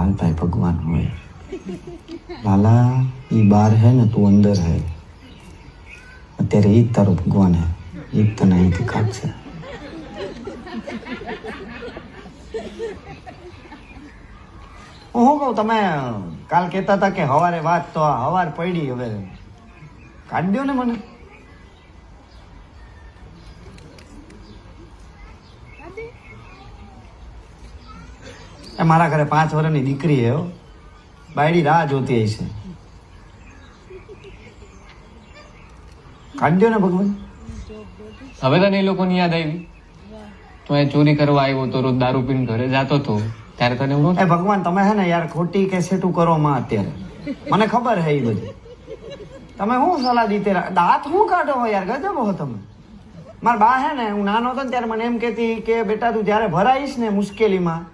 लाल भाई भगवान होए लाला ये बार है ना तू अंदर है અત્યારે ઈ તારો ભગવાન હે ઈ તને અહીંથી કાઢશે હું કહું તમે કાલ કહેતા હતા કે હવારે વાત તો હવાર પડી હવે કાઢ દો ને મને એ મારા ઘરે 5 વર્ષની દીકરી હે બાયડી રાહ જોતી હશે કાઢ દો ને ભગવાન હવે તને એ લોકોની યાદ આવી તું એ ચોરી કરવા આવ્યો તો રોજ દારૂ પીને ઘરે જાતો હતો ત્યારે તને હું એ ભગવાન તમે હે ને યાર ખોટી કેસેટું કરો માં અત્યારે મને ખબર હે એ બધી તમે શું સલાહ દીતે દાંત શું કાઢો હો યાર ગજબ હો તમે મારા બા હે ને હું નાનો હતો ને ત્યારે મને એમ કહેતી કે બેટા તું જ્યારે ભરાઈશ ને મુશ્કેલીમાં